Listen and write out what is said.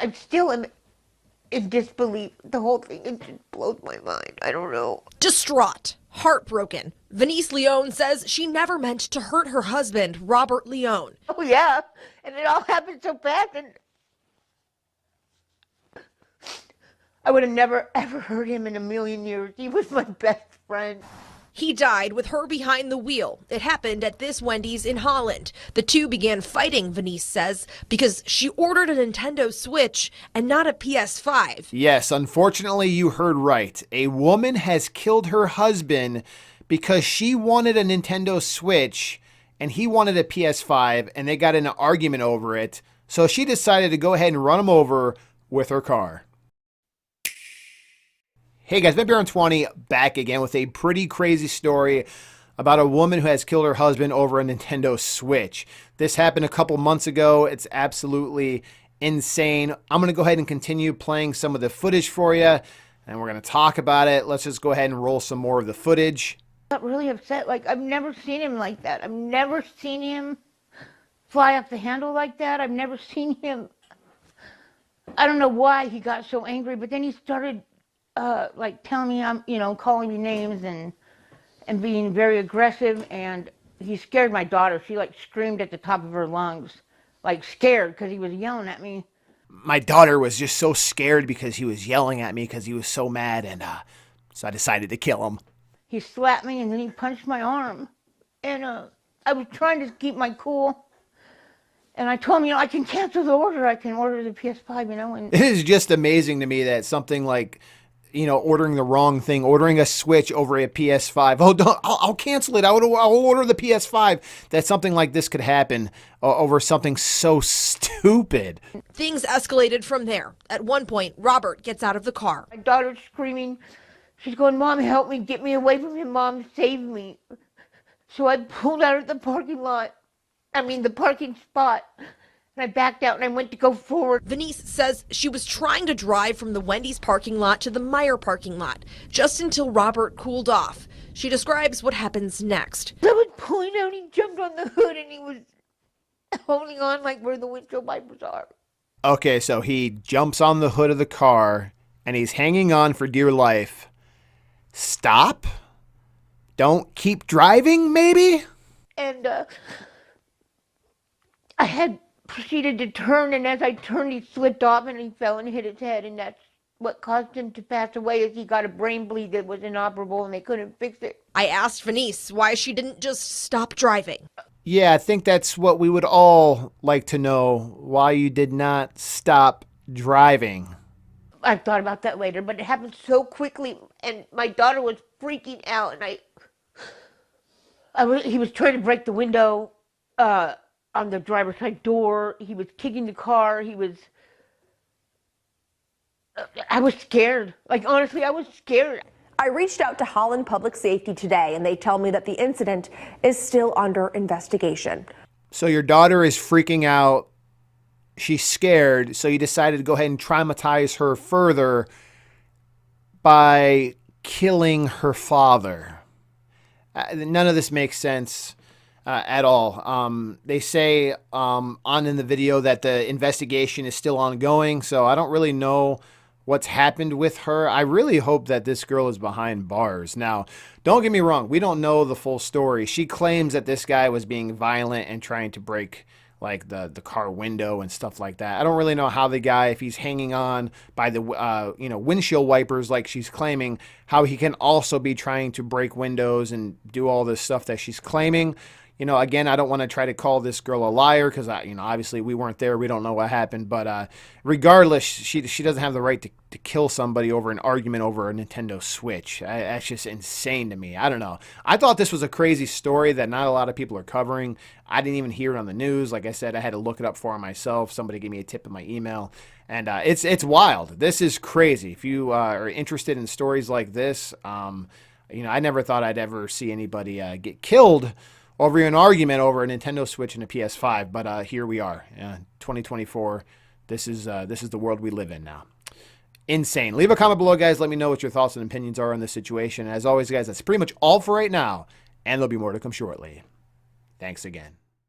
I still am in disbelief. The whole thing, it just blows my mind. I don't know. Distraught, heartbroken, Venice Leone says she never meant to hurt her husband, Robert Leone. Oh, yeah. And it all happened so fast. And I would have never, ever hurt him in a million years. He was my best friend. He died with her behind the wheel. It happened at this Wendy's in Holland. The two began fighting, Venice says, because she ordered a Nintendo Switch and not a PS5. Yes, unfortunately, you heard right. A woman has killed her husband because she wanted a Nintendo Switch and he wanted a PS5, and they got in an argument over it. So she decided to go ahead and run him over with her car. Hey guys, Ben Baron 20 back again with a pretty crazy story about a woman who has killed her husband over a Nintendo Switch. This happened a couple months ago. It's absolutely insane. I'm going to go ahead and continue playing some of the footage for you, and we're going to talk about it. Let's just go ahead and roll some more of the footage. I got really upset. Like, I've never seen him like that. I've never seen him fly off the handle like that. I've never seen him. I don't know why he got so angry, but then he started like telling me calling me names and being very aggressive, and he scared my daughter. She like screamed at the top of her lungs, like scared because he was yelling at me. My daughter was just so scared because he was yelling at me because he was so mad, and so I decided to kill him. He slapped me and then he punched my arm, and I was trying to keep my cool. And I told him, I can cancel the order. I can order the PS5, And it is just amazing to me that something like, ordering the wrong thing, ordering a Switch over a PS5. Oh, I'll cancel it. I'll order the PS5. That something like this could happen over something so stupid. Things escalated from there. At one point, Robert gets out of the car. My daughter's screaming. She's going, Mom, help me. Get me away from him. Mom, save me. So I pulled out of the parking spot. And I backed out and I went to go forward. Venice says she was trying to drive from the Wendy's parking lot to the Meijer parking lot, just until Robert cooled off. She describes what happens next. I was pulling out, he jumped on the hood and he was holding on like where the windshield wipers are. Okay, so he jumps on the hood of the car and he's hanging on for dear life. Stop? Don't keep driving, maybe? And I had proceeded to turn, and as I turned, he slipped off and he fell and hit his head, and that's what caused him to pass away. Is he got a brain bleed that was inoperable and they couldn't fix it. I asked Venice why she didn't just stop driving. Yeah, I think that's what we would all like to know, why you did not stop driving. I thought about that later, but it happened so quickly, and my daughter was freaking out, and he was trying to break the window on the driver's side door. He was kicking the car. I was scared. Like, honestly, I was scared. I reached out to Holland Public Safety today, and they tell me that the incident is still under investigation. So your daughter is freaking out. She's scared. So you decided to go ahead and traumatize her further by killing her father. None of this makes sense. At all. They say in the video that the investigation is still ongoing, so I don't really know what's happened with her. I really hope that this girl is behind bars. Now, don't get me wrong, we don't know the full story. She claims that this guy was being violent and trying to break like the car window and stuff like that. I don't really know how the guy, if he's hanging on by the windshield wipers like she's claiming, how he can also be trying to break windows and do all this stuff that she's claiming. Again, I don't want to try to call this girl a liar because, obviously we weren't there. We don't know what happened. But regardless, she doesn't have the right to kill somebody over an argument over a Nintendo Switch. That's just insane to me. I don't know. I thought this was a crazy story that not a lot of people are covering. I didn't even hear it on the news. Like I said, I had to look it up for myself. Somebody gave me a tip in my email. And it's wild. This is crazy. If you are interested in stories like this, I never thought I'd ever see anybody get killed over an argument over a Nintendo Switch and a PS5, but here we are, 2024. This is the world we live in now. Insane. Leave a comment below, guys. Let me know what your thoughts and opinions are on this situation. As always, guys, that's pretty much all for right now, and there'll be more to come shortly. Thanks again.